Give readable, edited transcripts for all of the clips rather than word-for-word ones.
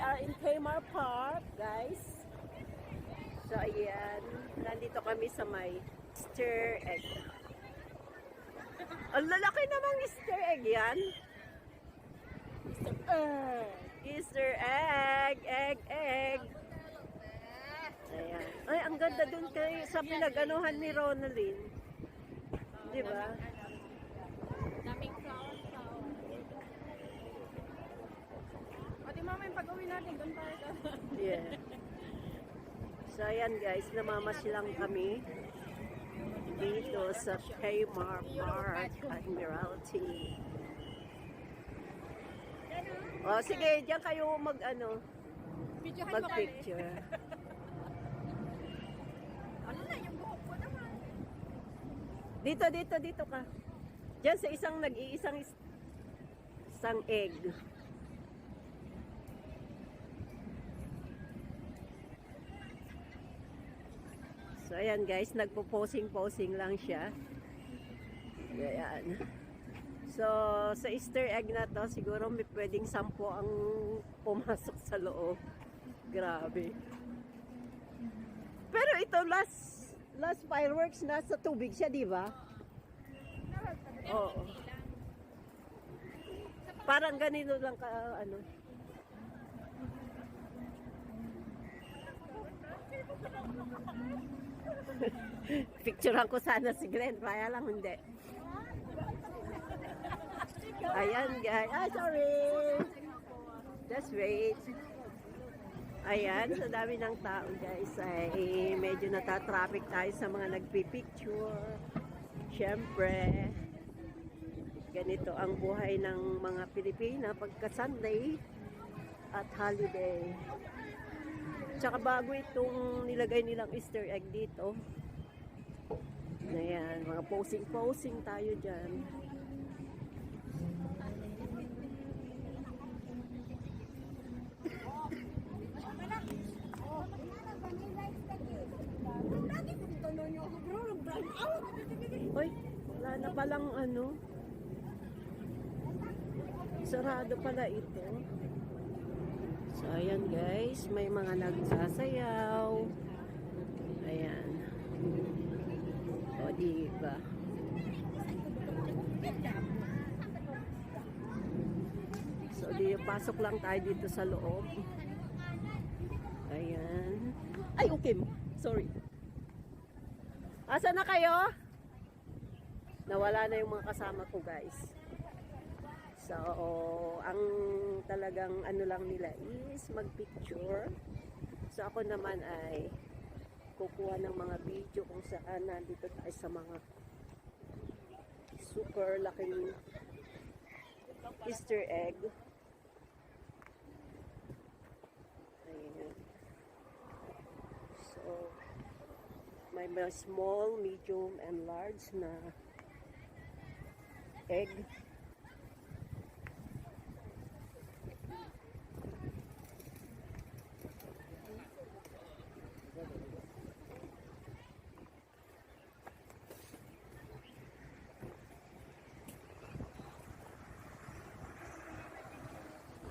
are in Kmart Park, guys. So, ayan. Nandito kami sa may Easter egg. Ang lalaki namang Easter egg yan. Easter egg. Egg. Ayan. Ay, ang ganda dun kay sa pinag-anuhan ni Ronaldin. Di ba? Daming flower. O di mama yung pag-uwi natin, doon tayo ka. Yeah. So, ayan guys, namamasilang kami dito sa Kmart Park, Admiralty. O, sige, diyan kayo mag-picture. Ano na yung buhok ko naman? Dito ka. Diyan sa isang egg. So, ayan guys, nagpo-posing lang siya. Ayan. So, sa Easter egg na to, siguro may pwedeng 10 ang pumasok sa loob. Grabe. Pero ito, last fireworks, nasa tubig siya, di ba? Oo. Parang ganito lang ka, Picturean ko sana si Glenn, kaya lang hindi. Ayan guys. Sorry. Just wait. Ayan, sa dami ng tao guys ay medyo natatraffic tayo sa mga nagpipicture. Siyempre, ganito ang buhay ng mga Pilipina pagka Sunday at holiday. Tsaka bago itong nilagay nilang Easter egg dito. Ayan, mga posing tayo dyan. Hoy, wala na palang sarado pala ito. So, ayan guys, may mga nagsasayaw. Ayan. O, diba? So, pasok lang tayo dito sa loob. Ayan. Ay, okay. Sorry. Asa na kayo? Nawala na yung mga kasama ko, guys. So, ang talagang lang nila is magpicture. So, ako naman ay kukuha ng mga video kung saan nandito tayo sa mga super laking Easter egg. Ayan. So, may mga small, medium, and large na egg.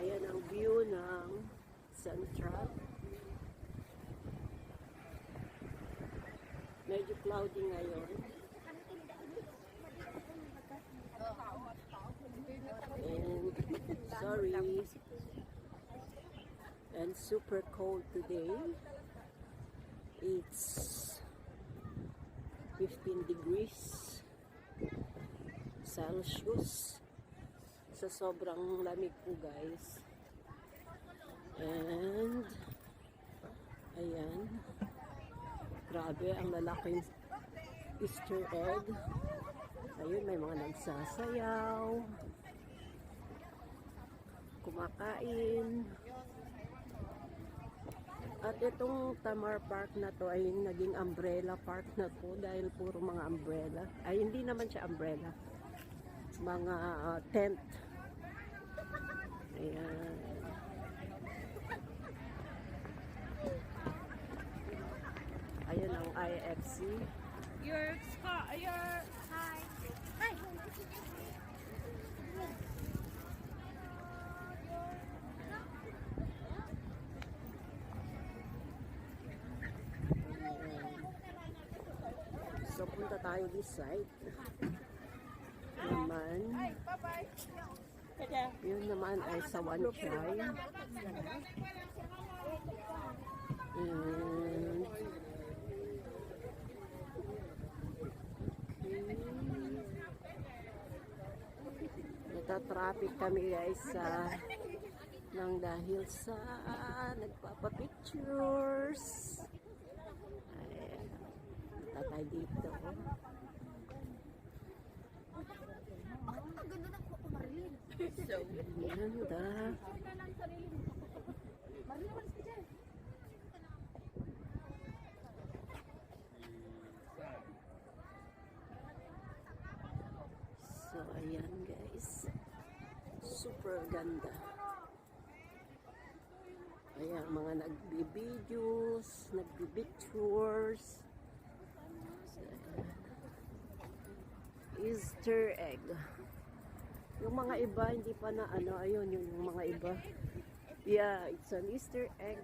Ayan ang view ng Central. Medyo cloudy ngayon. And sorry. And super cold today. It's 15 degrees Celsius. Sa sobrang lamig po guys. And ayan, grabe ang lalaking Easter egg. Ayun, may mga nagsasayaw, kumakain. At itong Tamar Park na to ay naging umbrella park na po dahil puro mga umbrella. Ay, hindi naman siya umbrella, mga tent. Ayan. Ayan ang IFC. Hi. Hi. punta tayo this side. Naman, Ay, bye-bye. yun naman ay sa Wan Chai. And, nata-traffic kami guys sa nang dahil sa nagpapapictures. Ay, punta tayo dito. Ang ganda ng kuko, Marilyn. Ganda. Marilyn, malis ka dyan. So, ayan guys. Super ganda. Ayan, mga nagbi-videos, nagbi-pictures. So, ayan. Easter egg. Yung mga iba, hindi pa na ano, ayun, yung mga iba. Yeah, it's an Easter egg.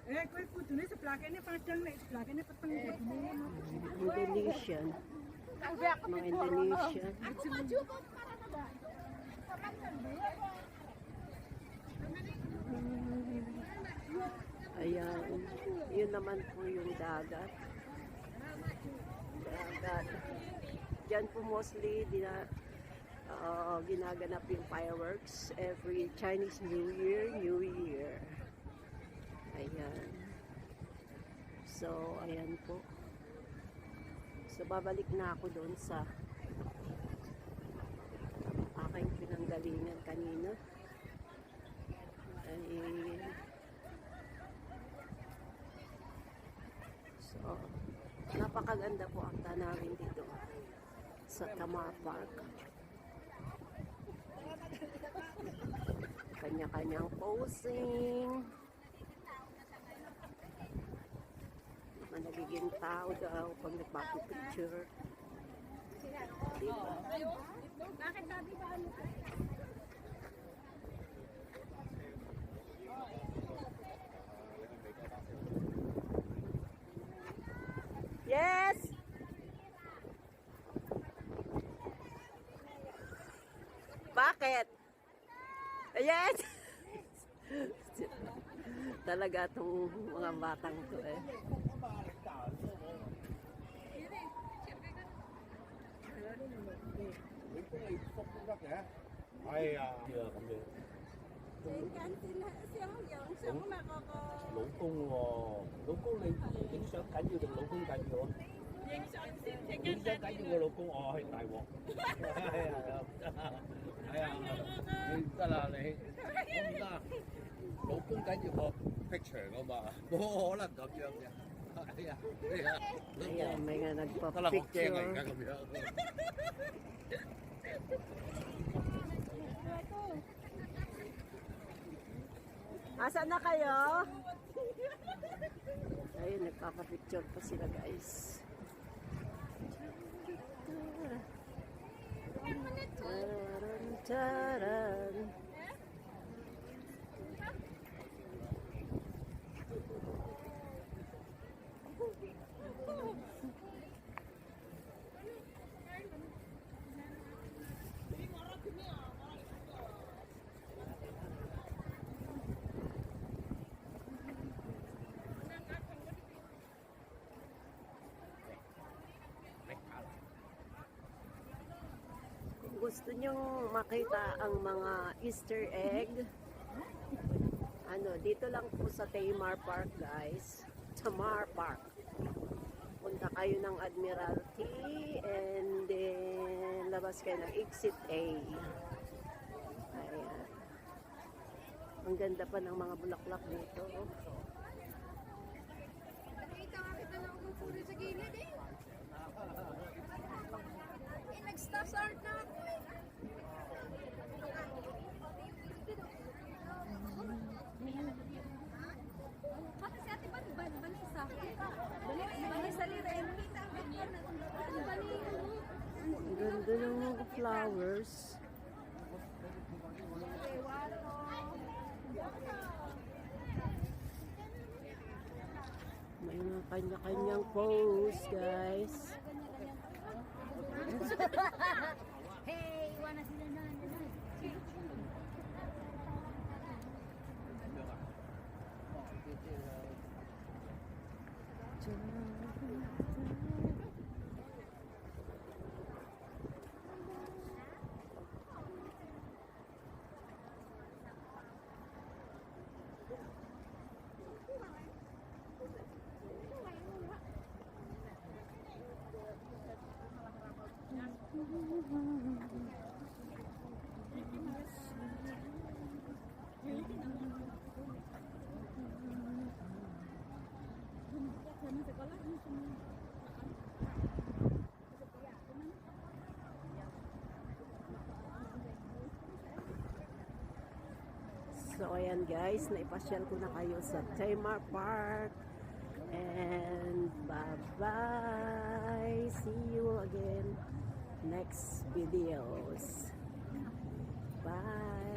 Eh, कोई कुछ नहीं से प्लाके ने पांच चंग नहीं प्लाके ने पत्तंग Indonesian. Mga Indonesian. Aku maju kok para na ba? Ayan. Yun naman po yung dagat. Dagat. Diyan po mostly ginaganap yung fireworks every Chinese New Year. Ayan. So, ayan po. So, babalik na ako doon sa aking pinanggalingan kanina. Ay, so, napakaganda po ang tanawin dito sa Tamar Park. Kanya-kanyang posing. Mga nagiging tao daw pag nagpapipicture. Diba? Bakit sabi ba ano? Yes! Bakit? Yes! Talaga itong mga batang to eh.哎呀，咁樣。老公喎，老公你影相緊要定老公緊要啊？影相緊要個老公，我係大鑊。係啊，你唔得啦你，我唔得，老公緊要個 picture 啊嘛，冇可能咁樣嘅。係啊，Ayan, may nga 得啦，我驚啊而家 nagpa-picture. 咁樣。Asan na kayo? Ayun, nagpapapicture pa sila guys. Taran, taran. Kung gusto nyong makita ang mga Easter egg, dito lang po sa Tamar Park guys. Tamar Park. Punta kayo ng Admiralty and then labas kayo ng Exit A. Ayan. Ang ganda pa ng mga bulaklak dito. Nakita nga kita na umupuri sa gilid eh. Nag-stop start na ako eh. Bakit si Ate Vanessa? Vanessa Liren. Ang ganda ng mga flowers. May Ayun ang kanya-kanyang pose, guys. Hey, wanna see the nun? So, ayan guys, naipasyal ko na kayo sa Tamar Park. And bye-bye. See you again next videos. Bye.